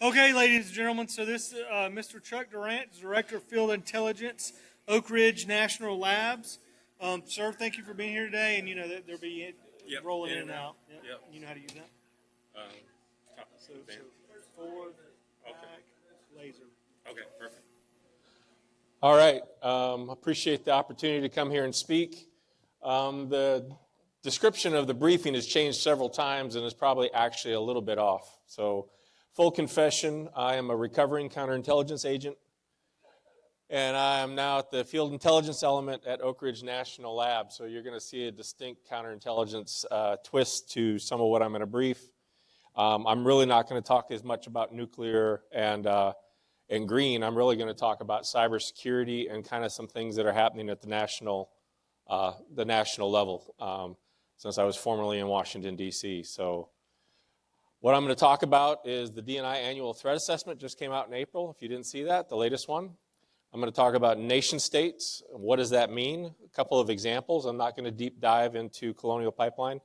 Okay, ladies and gentlemen, so this Mr. Chuck Durant is Director of Field Intelligence, Oak Ridge National Labs. Sir, thank you for being here today, and there'll be rolling in and out. Yep. You know how to use that? So forward, back, laser. Okay, perfect. All right, appreciate the opportunity to come here and speak. The description of the briefing has changed several times and is probably actually a little bit off. So, full confession, I am a recovering counterintelligence agent, and I am now at the field intelligence element at Oak Ridge National Lab. So you're going to see a distinct counterintelligence twist to some of what I'm going to brief. I'm really not going to talk as much about nuclear and green. I'm really going to talk about cybersecurity and kind of some things that are happening at the national level, since I was formerly in Washington, D.C. So what I'm going to talk about is the D&I Annual Threat Assessment just came out in April, if you didn't see that, the latest one. I'm going to talk about nation states. What does that mean? A couple of examples. I'm not going to deep dive into Colonial Pipeline.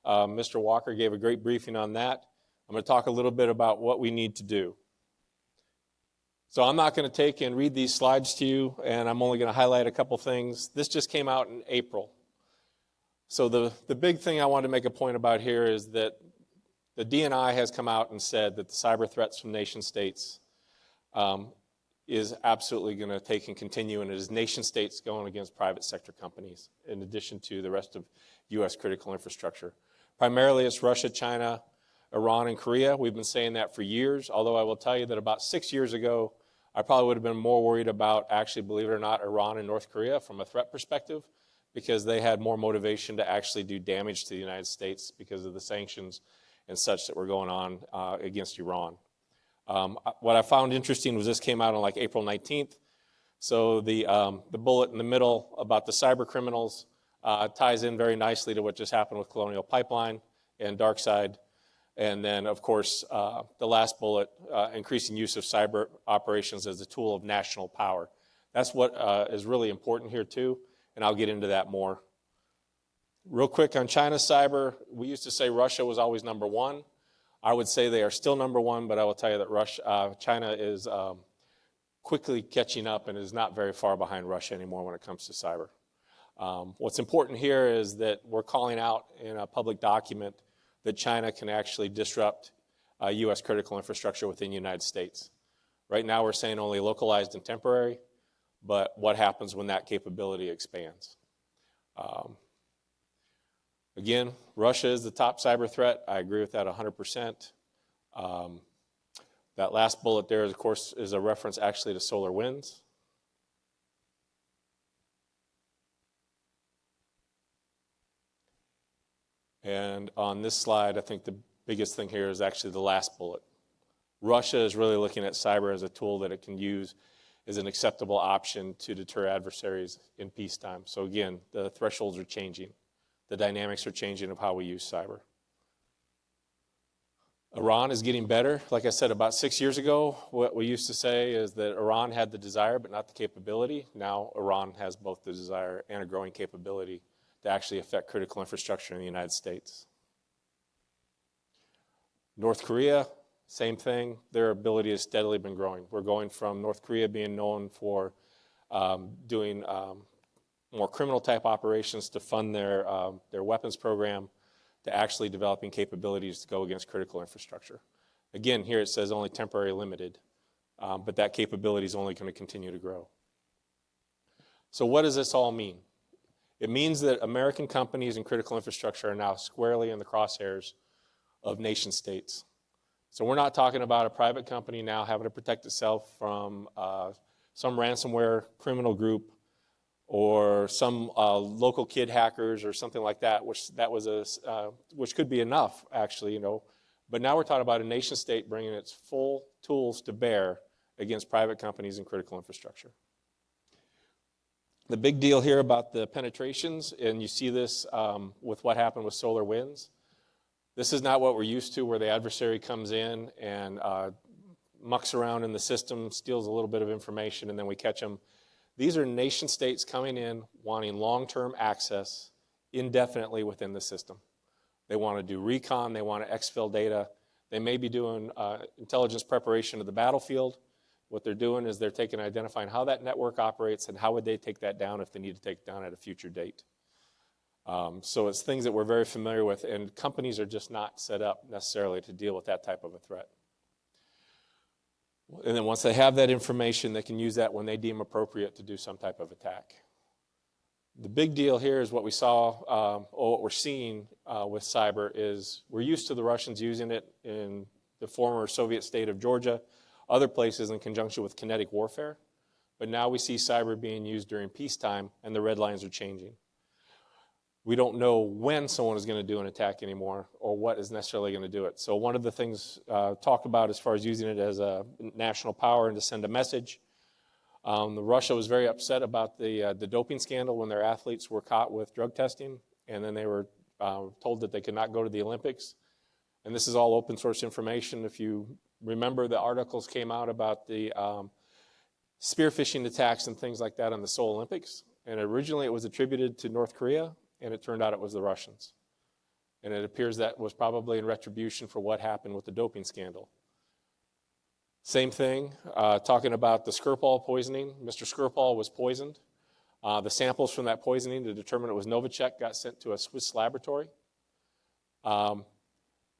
Mr. Walker gave a great briefing on that. I'm going to talk a little bit about what we need to do. So I'm not going to take and read these slides to you, and I'm only going to highlight a couple things. This just came out in April. So the big thing I want to make a point about here is that the D&I has come out and said that the cyber threats from nation states is absolutely going to take and continue, and it is nation states going against private sector companies in addition to the rest of U.S. critical infrastructure. Primarily it's Russia, China, Iran, and Korea. We've been saying that for years, although I will tell you that about 6 years ago, I probably would have been more worried about, actually, believe it or not, Iran and North Korea from a threat perspective, because they had more motivation to actually do damage to the United States because of the sanctions and such that were going on against Iran. What I found interesting was this came out on like April 19th. So the bullet in the middle about the cyber criminals ties in very nicely to what just happened with Colonial Pipeline and DarkSide. And then, of course, the last bullet, increasing use of cyber operations as a tool of national power. That's what is really important here too, and I'll get into that more. Real quick on China's cyber, we used to say Russia was always number one. I would say they are still number one, but I will tell you that China is quickly catching up and is not very far behind Russia anymore when it comes to cyber. What's important here is that we're calling out in a public document that China can actually disrupt U.S. critical infrastructure within the United States. Right now we're saying only localized and temporary, but what happens when that capability expands? Again, Russia is the top cyber threat. I agree with that 100%. That last bullet there, of course, is a reference actually to solar winds. And on this slide, I think the biggest thing here is actually the last bullet. Russia is really looking at cyber as a tool that it can use as an acceptable option to deter adversaries in peacetime. So again, the thresholds are changing. The dynamics are changing of how we use cyber. Iran is getting better. Like I said, about 6 years ago, what we used to say is that Iran had the desire but not the capability. Now Iran has both the desire and a growing capability to actually affect critical infrastructure in the United States. North Korea, same thing. Their ability has steadily been growing. We're going from North Korea being known for doing more criminal type operations to fund their weapons program, to actually developing capabilities to go against critical infrastructure. Again, here it says only temporary limited, but that capability is only going to continue to grow. So what does this all mean? It means that American companies and critical infrastructure are now squarely in the crosshairs of nation states. So we're not talking about a private company now having to protect itself from some ransomware criminal group or some local kid hackers or something like that, which could be enough, actually, But now we're talking about a nation state bringing its full tools to bear against private companies and critical infrastructure. The big deal here about the penetrations, and you see this with what happened with solar winds. This is not what we're used to, where the adversary comes in and mucks around in the system, steals a little bit of information, and then we catch them. These are nation states coming in wanting long-term access indefinitely within the system. They want to do recon, they want to exfil data, They may be doing intelligence preparation of the battlefield. What they're doing is they're taking and identifying how that network operates and how would they take that down if they need to take it down at a future date. So it's things that we're very familiar with, and companies are just not set up necessarily to deal with that type of a threat. And then once they have that information, they can use that when they deem appropriate to do some type of attack. The big deal here is what we saw, or what we're seeing with cyber is we're used to the Russians using it in the former Soviet state of Georgia, other places in conjunction with kinetic warfare. But now we see cyber being used during peacetime, and the red lines are changing. We don't know when someone is going to do an attack anymore or what is necessarily going to do it. So one of the things talked about as far as using it as a national power and to send a message, Russia was very upset about the doping scandal when their athletes were caught with drug testing, and then they were told that they could not go to the Olympics. And this is all open source information. If you remember, the articles came out about the spearfishing attacks and things like that on the Seoul Olympics. And originally it was attributed to North Korea, and it turned out it was the Russians. And it appears that was probably in retribution for what happened with the doping scandal. Same thing, talking about the Skripal poisoning. Mr. Skripal was poisoned. The samples from that poisoning to determine it was Novichok got sent to a Swiss laboratory.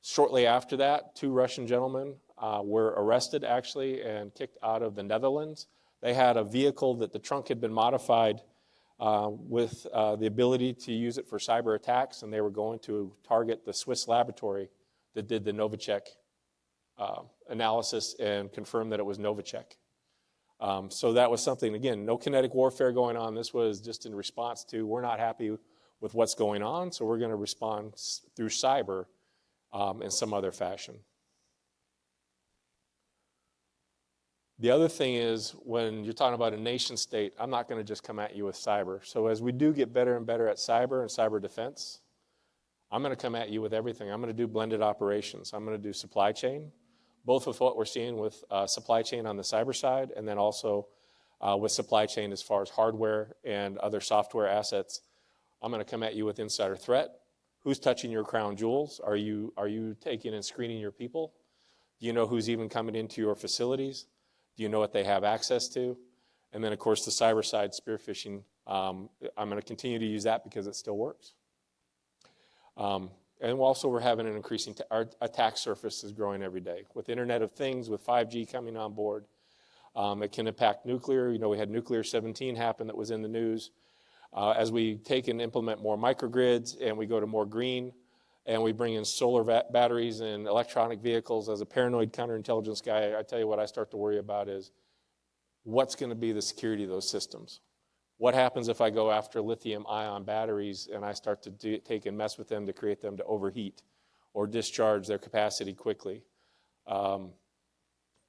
Shortly after that, 2 Russian gentlemen were arrested actually and kicked out of the Netherlands. They had a vehicle that the trunk had been modified with the ability to use it for cyber attacks, and they were going to target the Swiss laboratory that did the Novichok analysis and confirmed that it was Novichok. So that was something, again, no kinetic warfare going on. This was just in response to, we're not happy with what's going on, so we're going to respond through cyber in some other fashion. The other thing is, when you're talking about a nation state, I'm not going to just come at you with cyber. So as we do get better and better at cyber and cyber defense, I'm going to come at you with everything. I'm going to do blended operations. I'm going to do supply chain, both with what we're seeing with supply chain on the cyber side, and then also with supply chain as far as hardware and other software assets. I'm going to come at you with insider threat. Who's touching your crown jewels? Are you taking and screening your people? Do you know who's even coming into your facilities? Do you know what they have access to? And then, of course, the cyber side, spearfishing, I'm going to continue to use that because it still works. And also we're having an increasing, our attack surface is growing every day. With Internet of Things, with 5G coming on board, it can impact nuclear. You know, we had Nuclear 17 happen that was in the news. As we take and implement more microgrids and we go to more green, and we bring in solar batteries and electronic vehicles, as a paranoid counterintelligence guy, I tell you what I start to worry about is what's going to be the security of those systems. What happens if I go after lithium-ion batteries and I start to take and mess with them to create them to overheat or discharge their capacity quickly?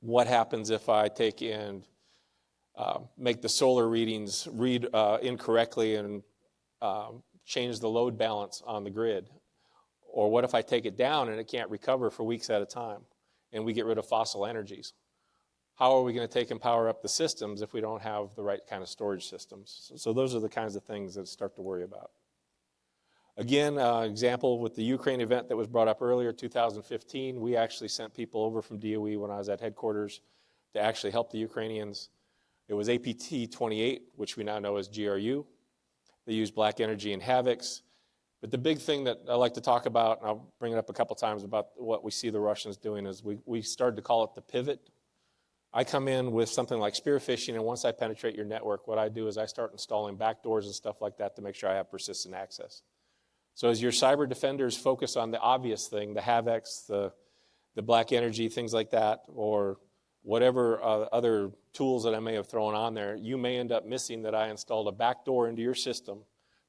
What happens if I take and make the solar readings read incorrectly and change the load balance on the grid? Or what if I take it down and it can't recover for weeks at a time and we get rid of fossil energies? How are we going to take and power up the systems if we don't have the right kind of storage systems? So those are the kinds of things that I start to worry about. Again, example with the Ukraine event that was brought up earlier, 2015, we actually sent people over from DOE when I was at headquarters to actually help the Ukrainians. It was APT-28, which we now know as GRU. They used black energy and havocs. But the big thing that I like to talk about, and I'll bring it up a couple times about what we see the Russians doing, is we started to call it the pivot. I come in with something like spearfishing, and once I penetrate your network, what I do is I start installing backdoors and stuff like that to make sure I have persistent access. So as your cyber defenders focus on the obvious thing, the havocs, the black energy, things like that, or whatever other tools that I may have thrown on there, you may end up missing that I installed a backdoor into your system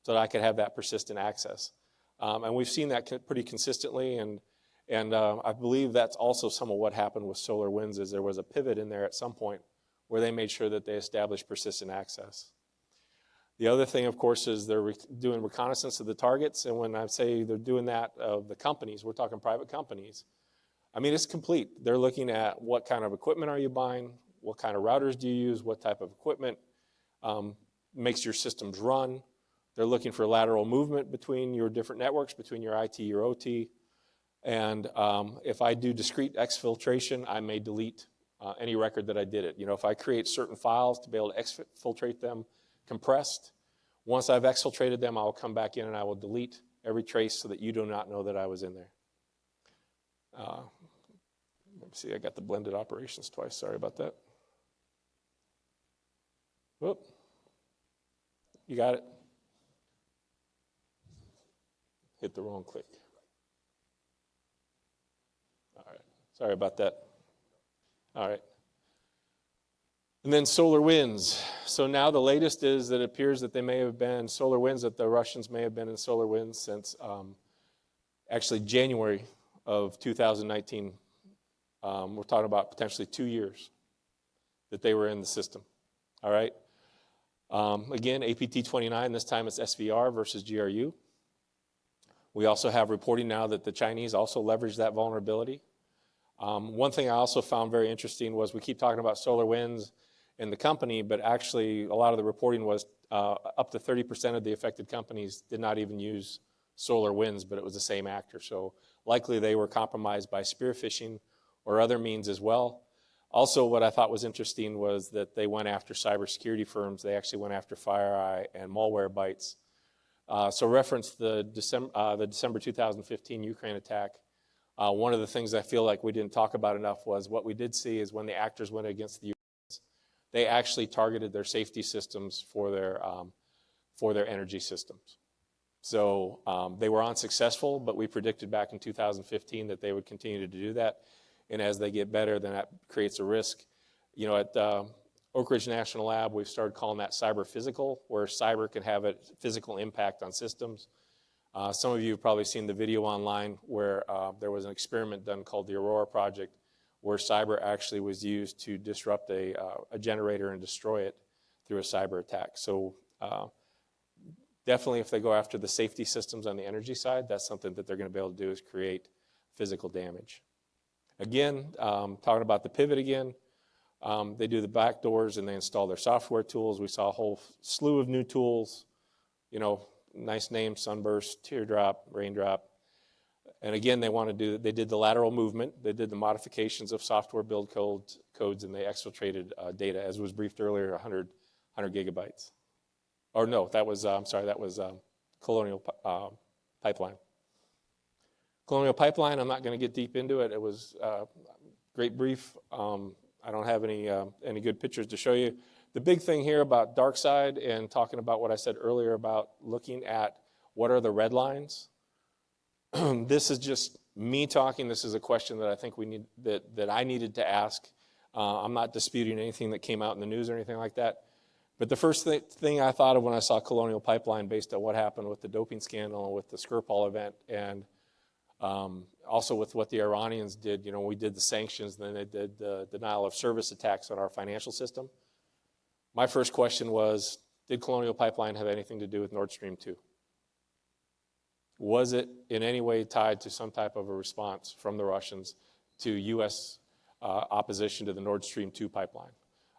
so that I could have that persistent access. And we've seen that pretty consistently, and I believe that's also some of what happened with SolarWinds, is there was a pivot in there at some point where they made sure that they established persistent access. The other thing, of course, is they're doing reconnaissance of the targets, and when I say they're doing that of the companies, we're talking private companies. I mean, it's complete. They're looking at what kind of equipment are you buying, what kind of routers do you use, what type of equipment makes your systems run. They're looking for lateral movement between your different networks, between your IT, your OT. And if I do discrete exfiltration, I may delete any record that I did it. If I create certain files to be able to exfiltrate them compressed, once I've exfiltrated them, I'll come back in and I will delete every trace so that you do not know that I was in there. Let me see, I got the blended operations twice. Sorry about that. Whoop. You got it? Hit the wrong click. All right. Sorry about that. All right. And then solar winds. So now the latest is that it appears that they may have been solar winds, that the Russians may have been in solar winds since actually January of 2019. We're talking about potentially 2 years that they were in the system. All right. Again, APT 29, this time it's SVR versus GRU. We also have reporting now that the Chinese also leveraged that vulnerability. One thing I also found very interesting was we keep talking about solar winds in the company, but actually a lot of the reporting was up to 30% of the affected companies did not even use solar winds, but it was the same actor. So likely they were compromised by spear phishing or other means as well. Also, what I thought was interesting was that they went after cybersecurity firms. They actually went after FireEye and Malwarebytes. So reference the December 2015 Ukraine attack. One of the things I feel like we didn't talk about enough was what we did see is when the actors went against the Ukrainians, they actually targeted their safety systems for their energy systems. So they were unsuccessful, but we predicted back in 2015 that they would continue to do that. And as they get better, then that creates a risk. At Oak Ridge National Lab, we've started calling that cyber physical, where cyber can have a physical impact on systems. Some of you have probably seen the video online where there was an experiment done called the Aurora Project, where cyber actually was used to disrupt a generator and destroy it through a cyber attack. So definitely if they go after the safety systems on the energy side, that's something that they're going to be able to do is create physical damage. Again, talking about the pivot again, they do the back doors and they install their software tools. We saw a whole slew of new tools, nice names, Sunburst, Teardrop, Raindrop. And again, they did the lateral movement. They did the modifications of software build codes, and they exfiltrated data, as was briefed earlier, 100 gigabytes. Or no, that was Colonial Pipeline. Colonial Pipeline, I'm not going to get deep into it. It was a great brief. I don't have any good pictures to show you. The big thing here about dark side and talking about what I said earlier about looking at what are the red lines. This is just me talking. This is a question that I think that I needed to ask. I'm not disputing anything that came out in the news or anything like that. But the first thing I thought of when I saw Colonial Pipeline, based on what happened with the doping scandal and with the Skripal event, and also with what the Iranians did, we did the sanctions, and then they did the denial of service attacks on our financial system. My first question was, did Colonial Pipeline have anything to do with Nord Stream 2? Was it in any way tied to some type of a response from the Russians to U.S. Opposition to the Nord Stream 2 pipeline?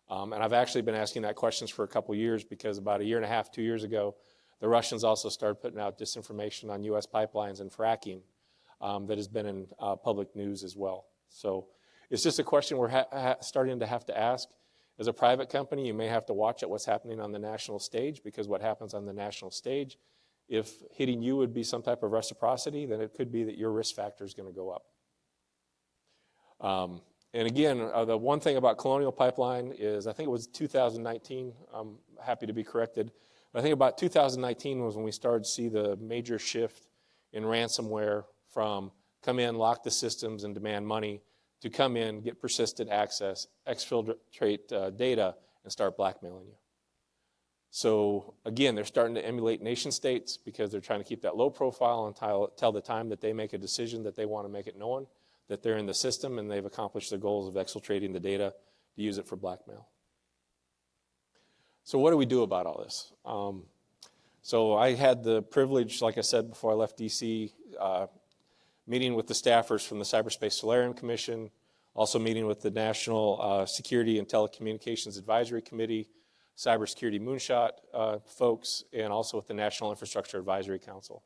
And I've actually been asking that questions for a couple years, because about a year and a half, 2 years ago, the Russians also started putting out disinformation on U.S. pipelines and fracking that has been in public news as well. So it's just a question we're starting to have to ask. As a private company, you may have to watch at what's happening on the national stage, because what happens on the national stage, if hitting you would be some type of reciprocity, then it could be that your risk factor is going to go up. And again, the one thing about Colonial Pipeline is, I think it was 2019, I'm happy to be corrected, but I think about 2019 was when we started to see the major shift in ransomware from come in, lock the systems, and demand money, to come in, get persistent access, exfiltrate data, and start blackmailing you. So again, they're starting to emulate nation states, because they're trying to keep that low profile until the time that they make a decision that they want to make it known that they're in the system and they've accomplished their goals of exfiltrating the data to use it for blackmail. So what do we do about all this? So I had the privilege, like I said before I left DC, meeting with the staffers from the Cyberspace Solarium Commission, also meeting with the National Security and Telecommunications Advisory Committee, Cybersecurity Moonshot folks, and also with the National Infrastructure Advisory Council.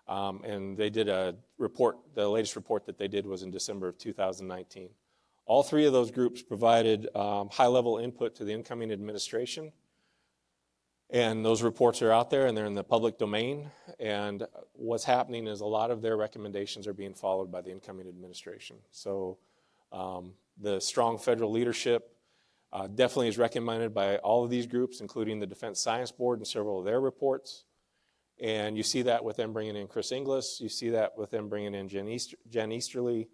And they did a report, the latest report that they did was in December of 2019. All three of those groups provided high-level input to the incoming administration. And those reports are out there and they're in the public domain. And what's happening is a lot of their recommendations are being followed by the incoming administration. So the strong federal leadership definitely is recommended by all of these groups, including the Defense Science Board and several of their reports. And you see that with them bringing in Chris Inglis. You see that with them bringing in Jen Easterly.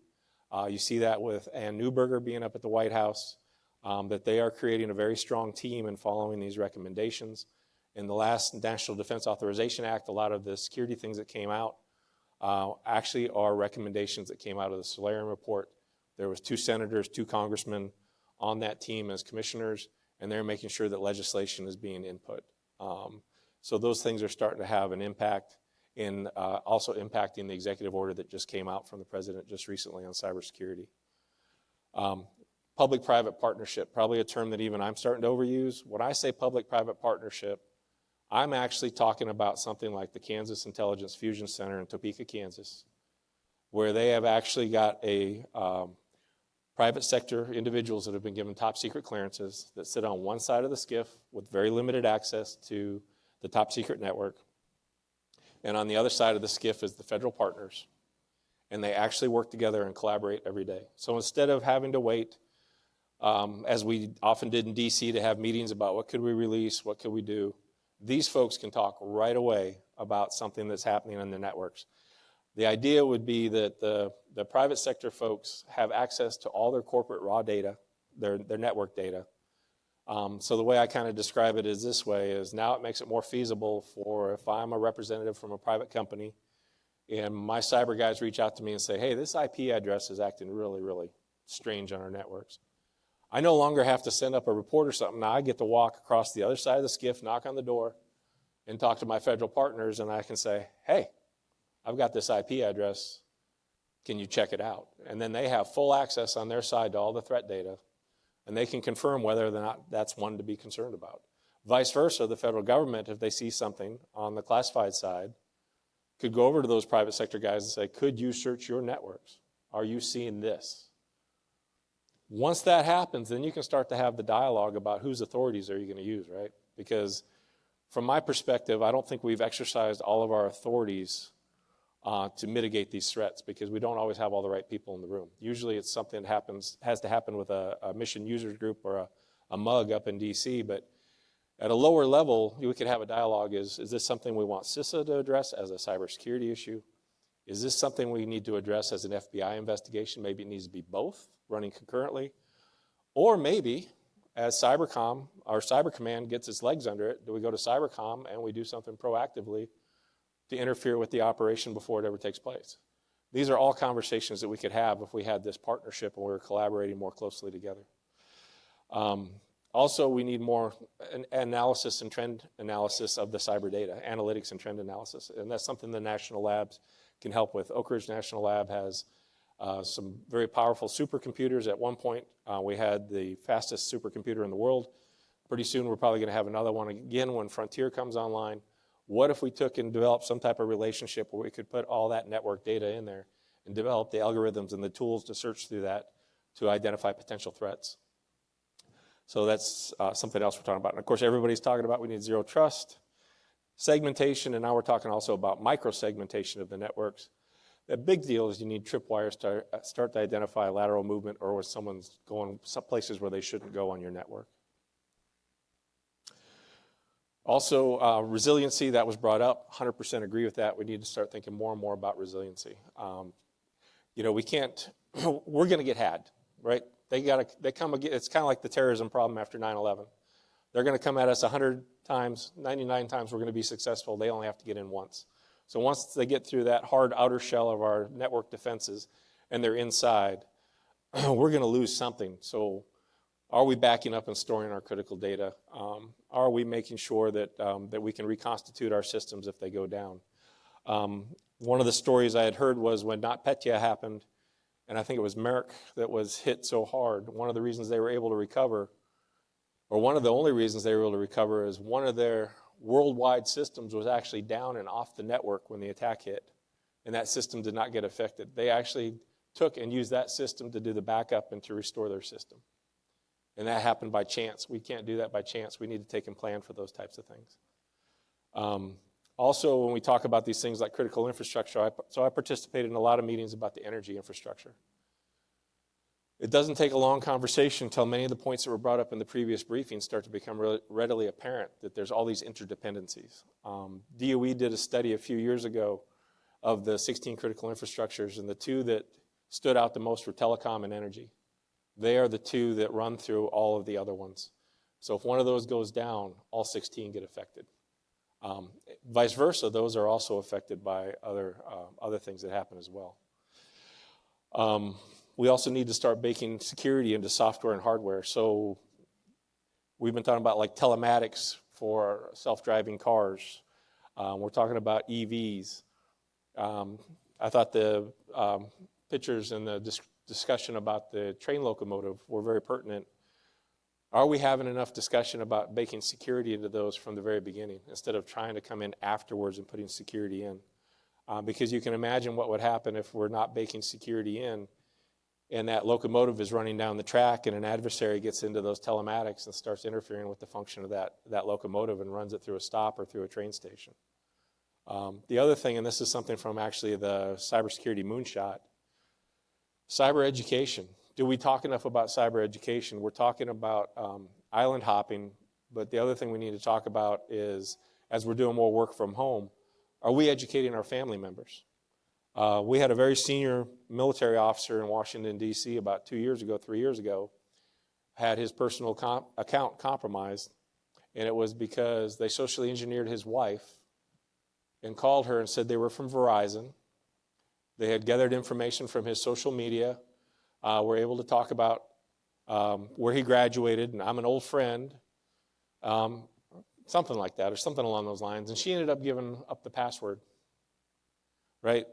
You see that with Ann Neuberger being up at the White House, that they are creating a very strong team and following these recommendations. In the last National Defense Authorization Act, a lot of the security things that came out actually are recommendations that came out of the Solarium report. There was 2 senators, 2 congressmen on that team as commissioners, and they're making sure that legislation is being input. So those things are starting to have an impact in also impacting the executive order that just came out from the president just recently on cybersecurity. Public-private partnership, probably a term that even I'm starting to overuse. When I say public-private partnership, I'm actually talking about something like the Kansas Intelligence Fusion Center in Topeka, Kansas, where they have actually got a private sector individuals that have been given top secret clearances that sit on one side of the SCIF with very limited access to the top secret network. And on the other side of the SCIF is the federal partners. And they actually work together and collaborate every day. So instead of having to wait, as we often did in DC, to have meetings about what could we release, what could we do, these folks can talk right away about something that's happening on the networks. The idea would be that the private sector folks have access to all their corporate raw data, their network data. So the way I kind of describe it is this way, is now it makes it more feasible for if I'm a representative from a private company and my cyber guys reach out to me and say, hey, this IP address is acting really, really strange on our networks. I no longer have to send up a report or something. Now I get to walk across the other side of the SCIF, knock on the door, and talk to my federal partners, and I can say, hey, I've got this IP address. Can you check it out? And then they have full access on their side to all the threat data, and they can confirm whether or not that's one to be concerned about. Vice versa, the federal government, if they see something on the classified side, could go over to those private sector guys and say, could you search your networks? Are you seeing this? Once that happens, then you can start to have the dialogue about whose authorities are you going to use, right? Because from my perspective, I don't think we've exercised all of our authorities to mitigate these threats because we don't always have all the right people in the room. Usually it's something that has to happen with a mission users group or a MUG up in DC, but at a lower level, we could have a dialogue. Is this something we want CISA to address as a cybersecurity issue? Is this something we need to address as an FBI investigation? Maybe it needs to be both, running concurrently. Or maybe, as Cybercom, our Cyber Command gets its legs under it, do we go to Cybercom and we do something proactively to interfere with the operation before it ever takes place? These are all conversations that we could have if we had this partnership and we were collaborating more closely together. Also, we need more analysis and trend analysis of the cyber data, analytics and trend analysis. And that's something the national labs can help with. Oak Ridge National Lab has some very powerful supercomputers. At one point, we had the fastest supercomputer in the world. Pretty soon, we're probably going to have another one again when Frontier comes online. What if we took and developed some type of relationship where we could put all that network data in there and develop the algorithms and the tools to search through that to identify potential threats? So that's something else we're talking about. And of course, everybody's talking about we need zero trust, segmentation, and now we're talking also about micro-segmentation of the networks. The big deal is you need tripwires to start to identify lateral movement or when someone's going some places where they shouldn't go on your network. Also, resiliency, that was brought up. 100% agree with that. We need to start thinking more and more about resiliency. We can't, we're going to get hacked, right? They come again. It's kind of like the terrorism problem after 9/11. They're going to come at us 100 times, 99 times we're going to be successful. They only have to get in once. So once they get through that hard outer shell of our network defenses and they're inside, we're going to lose something. So are we backing up and storing our critical data? Are we making sure that we can reconstitute our systems if they go down? One of the stories I had heard was when NotPetya happened, and I think it was Merrick that was hit so hard, one of the reasons they were able to recover, or one of the only reasons they were able to recover, is one of their worldwide systems was actually down and off the network when the attack hit. and that system did not get affected. They actually took and used that system to do the backup and to restore their system. And that happened by chance. We can't do that by chance. We need to take and plan for those types of things. Also, when we talk about these things like critical infrastructure, I participated in a lot of meetings about the energy infrastructure. It doesn't take a long conversation until many of the points that were brought up in the previous briefing start to become readily apparent that there's all these interdependencies. DOE did a study a few years ago of the 16 critical infrastructures, and the two that stood out the most were telecom and energy. They are the two that run through all of the other ones. So if one of those goes down, all 16 get affected. Vice versa, those are also affected by other things that happen as well. We also need to start baking security into software and hardware. So we've been talking about like telematics for self-driving cars. We're talking about EVs. I thought the pictures and the discussion about the train locomotive were very pertinent. Are we having enough discussion about baking security into those from the very beginning instead of trying to come in afterwards and putting security in? Because you can imagine what would happen if we're not baking security in and that locomotive is running down the track and an adversary gets into those telematics and starts interfering with the function of that locomotive and runs it through a stop or through a train station. The other thing, and this is something from actually the cybersecurity moonshot, cyber education. Do we talk enough about cyber education? We're talking about island hopping, but the other thing we need to talk about is, as we're doing more work from home, are we educating our family members? We had a very senior military officer in Washington, D.C. about 3 years ago, had his personal account compromised, and it was because they socially engineered his wife and called her and said they were from Verizon. They had gathered information from his social media, were able to talk about where he graduated, and I'm an old friend, something like that, or something along those lines, and she ended up giving up the password, right?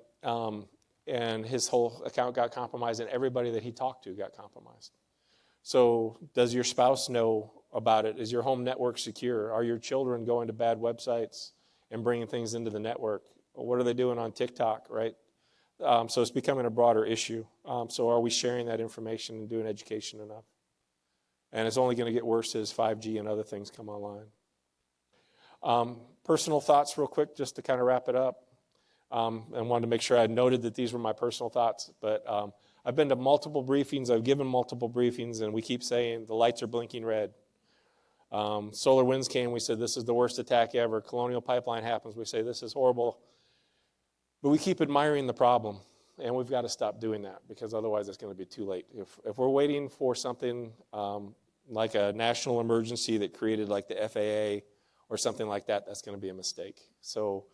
And his whole account got compromised, and everybody that he talked to got compromised. So does your spouse know about it? Is your home network secure? Are your children going to bad websites and bringing things into the network? What are they doing on TikTok, right? So it's becoming a broader issue. So are we sharing that information and doing education enough? And it's only going to get worse as 5G and other things come online. Personal thoughts real quick, just to kind of wrap it up. And wanted to make sure I noted that these were my personal thoughts. But I've been to multiple briefings. I've given multiple briefings, and we keep saying the lights are blinking red. Solar winds came. We said this is the worst attack ever. Colonial Pipeline happens. We say this is horrible. But we keep admiring the problem, and we've got to stop doing that because otherwise it's going to be too late. If we're waiting for something like a national emergency that created like the FAA or something like that, that's going to be a mistake. So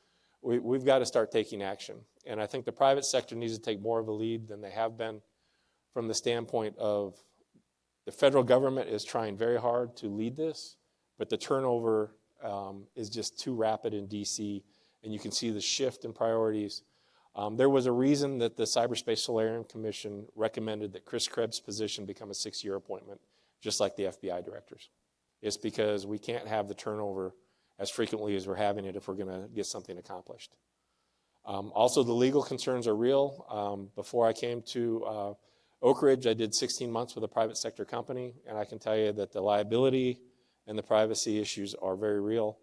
we've got to start taking action. And I think the private sector needs to take more of a lead than they have been from the standpoint of the federal government is trying very hard to lead this, but the turnover is just too rapid in D.C., and you can see the shift in priorities. There was a reason that the Cyberspace Solarium Commission recommended that Chris Krebs' position become a 6-year appointment, just like the FBI directors. It's because we can't have the turnover as frequently as we're having it if we're going to get something accomplished. Also, the legal concerns are real. Before I came to Oak Ridge, I did 16 months with a private sector company, and I can tell you that the liability and the privacy issues are very real,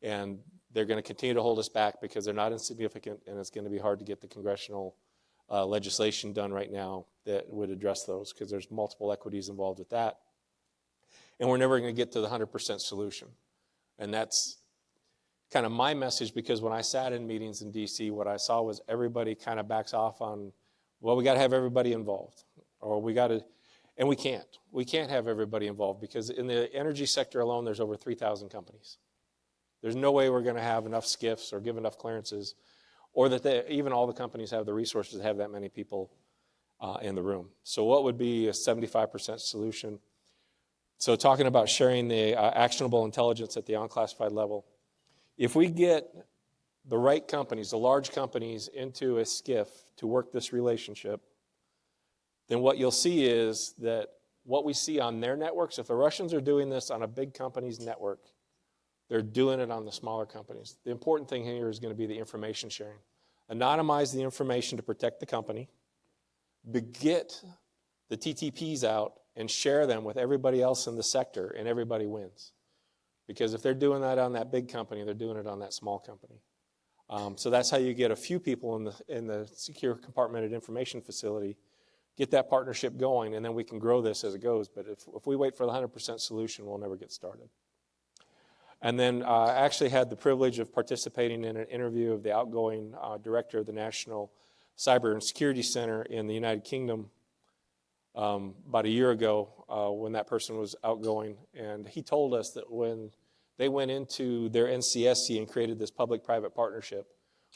and they're going to continue to hold us back because they're not insignificant, and it's going to be hard to get the congressional legislation done right now that would address those because there's multiple equities involved with that. And we're never going to get to the 100% solution. And that's kind of my message because when I sat in meetings in D.C., what I saw was everybody kind of backs off on, well, we got to have everybody involved. Or we got to, and we can't. We can't have everybody involved because in the energy sector alone, there's over 3,000 companies. There's no way we're going to have enough SCIFs or give enough clearances or that even all the companies have the resources to have that many people in the room. So what would be a 75% solution? So talking about sharing the actionable intelligence at the unclassified level, if we get the right companies, the large companies, into a SCIF to work this relationship, then what you'll see is that what we see on their networks, if the Russians are doing this on a big company's network, they're doing it on the smaller companies. The important thing here is going to be the information sharing. anonymize the information to protect the company, get the TTPs out, and share them with everybody else in the sector, and everybody wins. Because if they're doing that on that big company, they're doing it on that small company. So that's how you get a few people in the secure compartmented information facility, get that partnership going, and then we can grow this as it goes. But if we wait for the 100% solution, we'll never get started. And then I actually had the privilege of participating in an interview of the outgoing director of the National Cyber and Security Center in the United Kingdom about a year ago when that person was outgoing. And he told us that when they went into their NCSC and created this public-private partnership,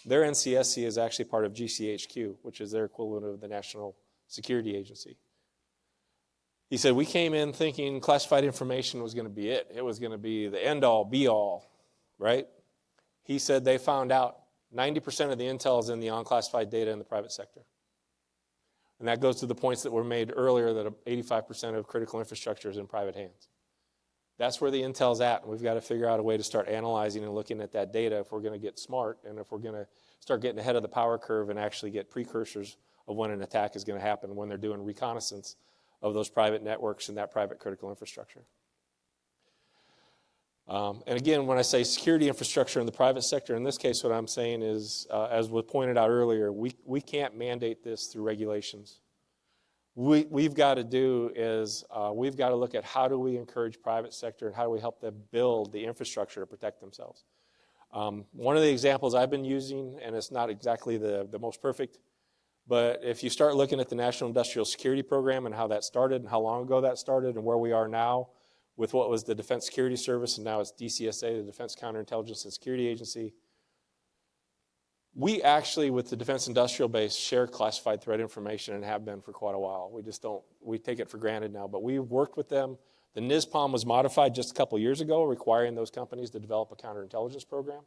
their NCSC is actually part of GCHQ, which is their equivalent of the National Security Agency. He said, we came in thinking classified information was going to be it. It was going to be the end-all, be-all, right? He said they found out 90% of the intel is in the unclassified data in the private sector. And that goes to the points that were made earlier that 85% of critical infrastructure is in private hands. That's where the intel's at, and we've got to figure out a way to start analyzing and looking at that data if we're going to get smart and if we're going to start getting ahead of the power curve and actually get precursors of when an attack is going to happen, when they're doing reconnaissance of those private networks and that private critical infrastructure. And again, when I say security infrastructure in the private sector, in this case what I'm saying is, as was pointed out earlier, we can't mandate this through regulations. We've got to do is we've got to look at how do we encourage private sector and how do we help them build the infrastructure to protect themselves. One of the examples I've been using, and it's not exactly the most perfect, but if you start looking at the National Industrial Security Program and how that started and how long ago that started and where we are now with what was the Defense Security Service and now it's DCSA, the Defense Counterintelligence and Security Agency, we actually, with the defense industrial base, share classified threat information and have been for quite a while. We just don't, we take it for granted now, but we've worked with them. The NISPOM was modified just a couple years ago, requiring those companies to develop a counterintelligence program.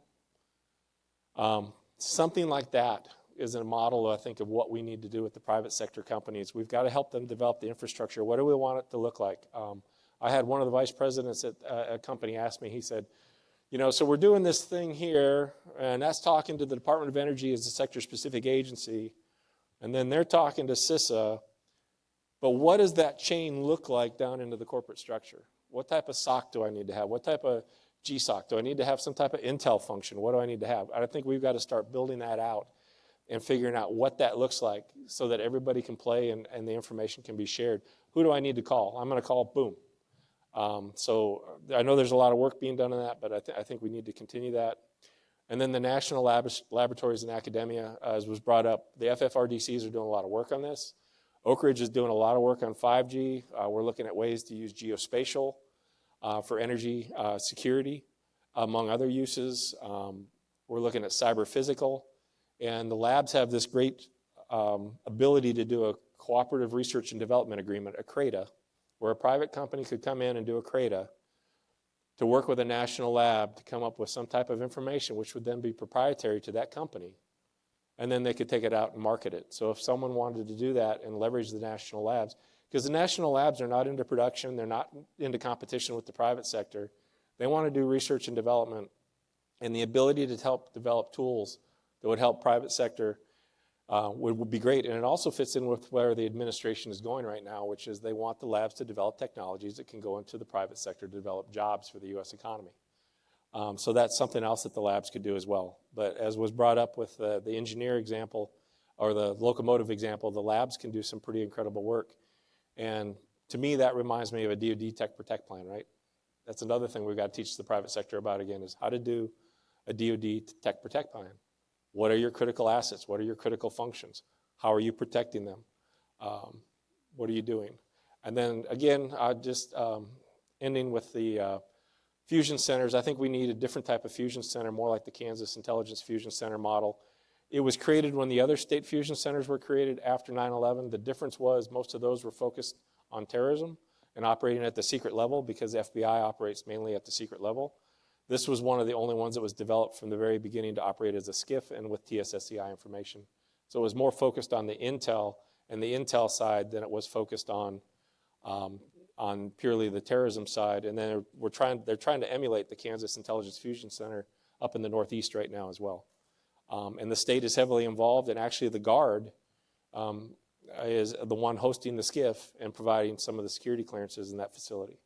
Something like that is a model, I think, of what we need to do with the private sector companies. We've got to help them develop the infrastructure. What do we want it to look like? I had one of the vice presidents at a company ask me, he said, you know, so we're doing this thing here, and that's talking to the Department of Energy as a sector-specific agency, and then they're talking to CISA, but what does that chain look like down into the corporate structure? What type of SOC do I need to have? What type of GSOC? Do I need to have some type of intel function? What do I need to have? I think we've got to start building that out and figuring out what that looks like so that everybody can play and the information can be shared. Who do I need to call? I'm going to call boom. So I know there's a lot of work being done on that, but I think we need to continue that. And then the national laboratories and academia, as was brought up, the FFRDCs are doing a lot of work on this. Oak Ridge is doing a lot of work on 5G. We're looking at ways to use geospatial for energy security, among other uses. We're looking at cyber physical. And the labs have this great ability to do a cooperative research and development agreement, a CRADA, where a private company could come in and do a CRADA to work with a national lab to come up with some type of information which would then be proprietary to that company. And then they could take it out and market it. So if someone wanted to do that and leverage the national labs, because the national labs are not into production, they're not into competition with the private sector. They want to do research and development, and the ability to help develop tools that would help private sector would be great. And it also fits in with where the administration is going right now, which is they want the labs to develop technologies that can go into the private sector to develop jobs for the U.S. economy. So that's something else that the labs could do as well. But as was brought up with the engineer example or the locomotive example, the labs can do some pretty incredible work. And to me, that reminds me of a DoD Tech Protect plan, right? That's another thing we've got to teach the private sector about again, is how to do a DoD Tech Protect plan. What are your critical assets? What are your critical functions? How are you protecting them? What are you doing? And then again, just ending with the fusion centers, I think we need a different type of fusion center, more like the Kansas Intelligence Fusion Center model. It was created when the other state fusion centers were created after 9/11. The difference was most of those were focused on terrorism and operating at the secret level because the FBI operates mainly at the secret level. This was one of the only ones that was developed from the very beginning to operate as a SCIF and with TSSCI information. So it was more focused on the intel and the intel side than it was focused on purely the terrorism side. And then they're trying to emulate the Kansas Intelligence Fusion Center up in the Northeast right now as well. And the state is heavily involved, and actually the Guard is the one hosting the SCIF and providing some of the security clearances in that facility.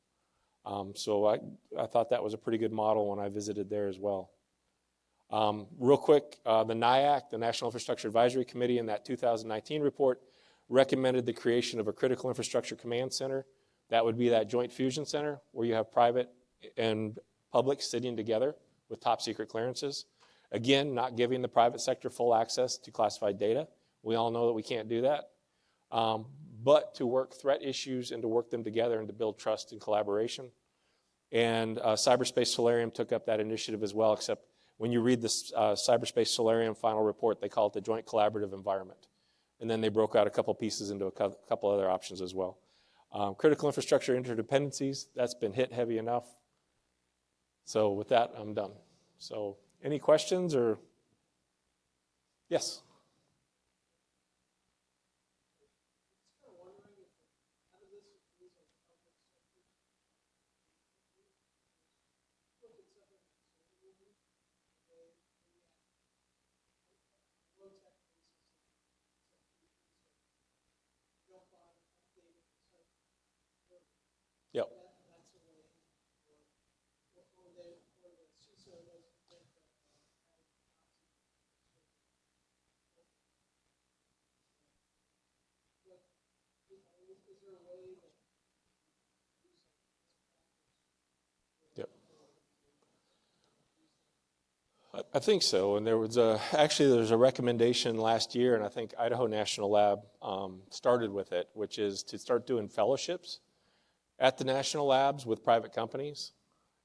So I thought that was a pretty good model when I visited there as well. Real quick, the NIAC, the National Infrastructure Advisory Committee, in that 2019 report recommended the creation of a critical infrastructure command center. That would be that joint fusion center where you have private and public sitting together with top secret clearances. Again, not giving the private sector full access to classified data. We all know that we can't do that. But to work threat issues and to work them together and to build trust and collaboration. And Cyberspace Solarium took up that initiative as well, except when you read the Cyberspace Solarium final report, they call it the Joint Collaborative Environment. And then they broke out a couple pieces into a couple other options as well. Critical infrastructure interdependencies, that's been hit heavy enough. So with that, I'm done. So any questions or? Yes. Yep. Yep. I think so, and there was there's a recommendation last year, and I think Idaho National Lab started with it, which is to start doing fellowships at the national labs with private companies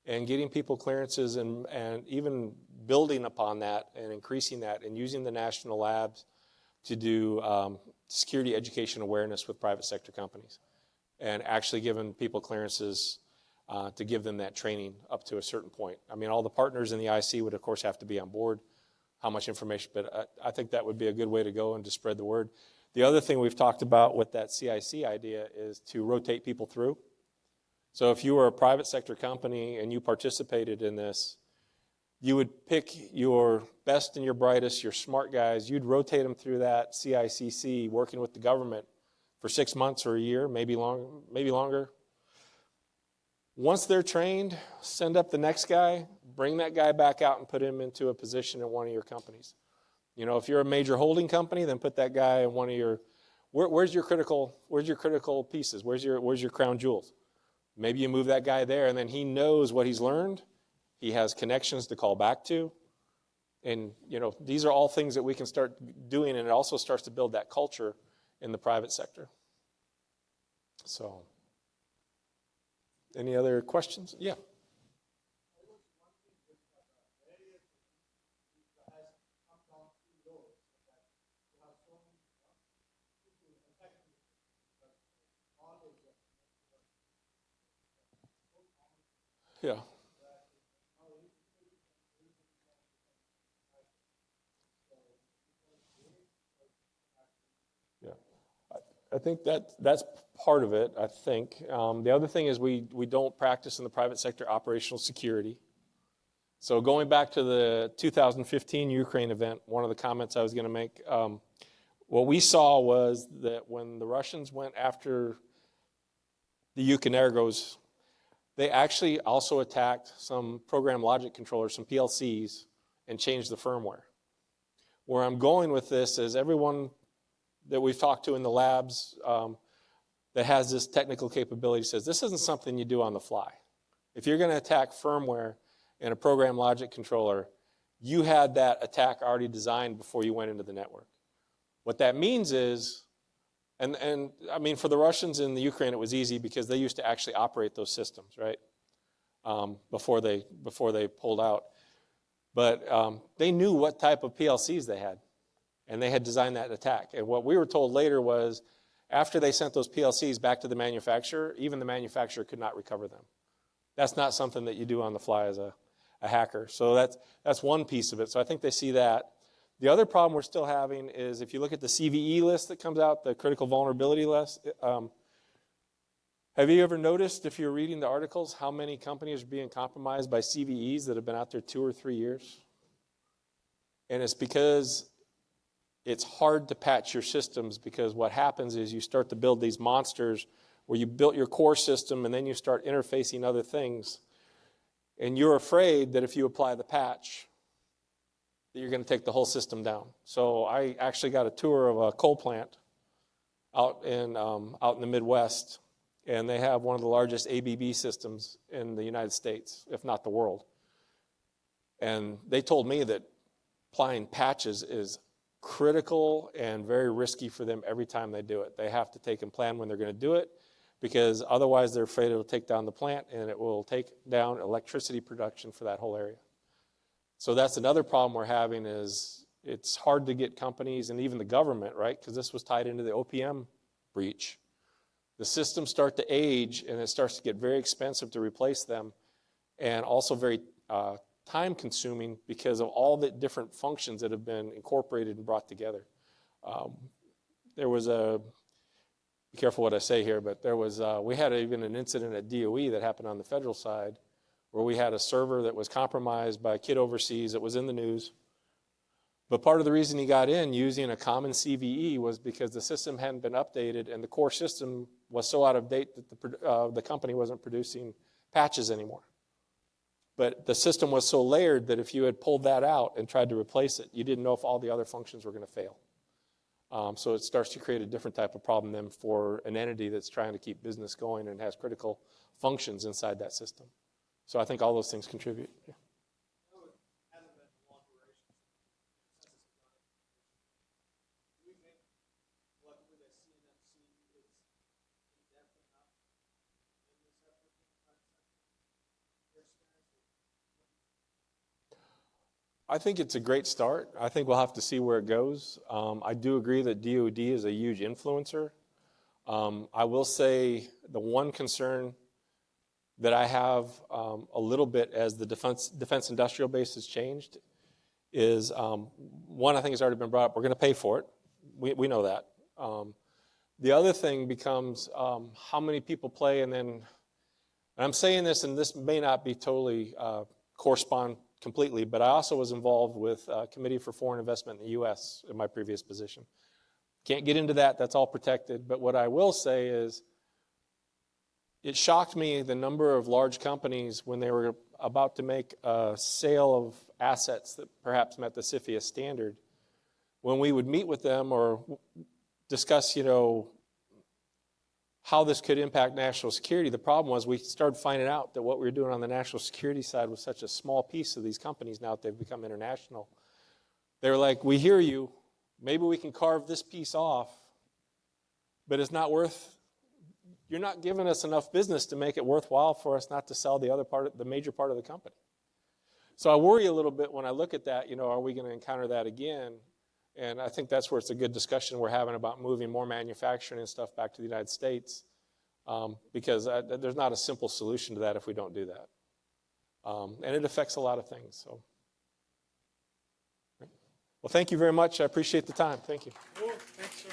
and getting people clearances and even building upon that and increasing that and using the national labs to do security education awareness with private sector companies and actually giving people clearances to give them that training up to a certain point. I mean, all the partners in the IC would, of course, have to be on board, how much information, but I think that would be a good way to go and to spread the word. The other thing we've talked about with that CIC idea is to rotate people through. So if you were a private sector company and you participated in this, you would pick your best and your brightest, your smart guys, you'd rotate them through that CICC, working with the government for 6 months or a year, maybe longer. Once they're trained, send up the next guy, bring that guy back out and put him into a position in one of your companies. You know, if you're a major holding company, then put that guy in one of your, where's your critical pieces? Where's your crown jewels? Maybe you move that guy there, and then he knows what he's learned. He has connections to call back to. And, you know, these are all things that we can start doing, and it also starts to build that culture in the private sector. So, any other questions? Yeah. Yeah. Yeah. I think that's part of it, I think. The other thing is we don't practice in the private sector operational security. So going back to the 2015 Ukraine event, one of the comments I was going to make, what we saw was that when the Russians went after the Yukonergos, they actually also attacked some program logic controllers, some PLCs, and changed the firmware. Where I'm going with this is everyone that we've talked to in the labs that has this technical capability says this isn't something you do on the fly. If you're going to attack firmware in a program logic controller, you had that attack already designed before you went into the network. What that means is, and I mean, for the Russians in the Ukraine, it was easy because they used to actually operate those systems, right? Before they pulled out. But they knew what type of PLCs they had, and they had designed that attack. And what we were told later was, after they sent those PLCs back to the manufacturer, even the manufacturer could not recover them. That's not something that you do on the fly as a hacker. So that's one piece of it. So I think they see that. The other problem we're still having is if you look at the CVE list that comes out, the critical vulnerability list, have you ever noticed, if you're reading the articles, how many companies are being compromised by CVEs that have been out there 2 or 3 years? And it's because it's hard to patch your systems, because what happens is you start to build these monsters where you built your core system and then you start interfacing other things. And you're afraid that if you apply the patch, that you're going to take the whole system down. So I actually got a tour of a coal plant out in the Midwest, and they have one of the largest ABB systems in the United States, if not the world. And they told me that applying patches is critical and very risky for them every time they do it. They have to take and plan when they're going to do it, because otherwise they're afraid it'll take down the plant and it will take down electricity production for that whole area. So that's another problem we're having, is it's hard to get companies and even the government, right? Because this was tied into the OPM breach. The systems start to age and it starts to get very expensive to replace them, and also very time consuming because of all the different functions that have been incorporated and brought together. There was be careful what I say here, but there was, we had even an incident at DOE that happened on the federal side where we had a server that was compromised by a kid overseas. It was in the news. But part of the reason he got in using a common CVE was because the system hadn't been updated and the core system was so out of date that the company wasn't producing patches anymore. But the system was so layered that if you had pulled that out and tried to replace it, you didn't know if all the other functions were going to fail. So it starts to create a different type of problem then for an entity that's trying to keep business going and has critical functions inside that system. So I think all those things contribute. Yeah. I think it's a great start. I think we'll have to see where it goes. I do agree that DoD is a huge influencer. I will say the one concern that I have a little bit as the defense industrial base has changed is, one, I think has already been brought up, we're going to pay for it. We know that. The other thing becomes how many people play, and I'm saying this, and this may not be totally correspond completely, but I also was involved with Committee for Foreign Investment in the U.S. in my previous position. Can't get into that, that's all protected, but what I will say is it shocked me the number of large companies when they were about to make a sale of assets that perhaps met the CFIUS standard, when we would meet with them or discuss, how this could impact national security. The problem was we started finding out that what we were doing on the national security side was such a small piece of these companies now that they've become international. They were like, we hear you, maybe we can carve this piece off, but it's not worth, you're not giving us enough business to make it worthwhile for us not to sell the other part, the major part of the company. So I worry a little bit when I look at that, are we going to encounter that again? And I think that's where it's a good discussion we're having about moving more manufacturing and stuff back to the United States, because there's not a simple solution to that if we don't do that. And it affects a lot of things. So, well, thank you very much. I appreciate the time. Thank you. Cool. Thanks, sir.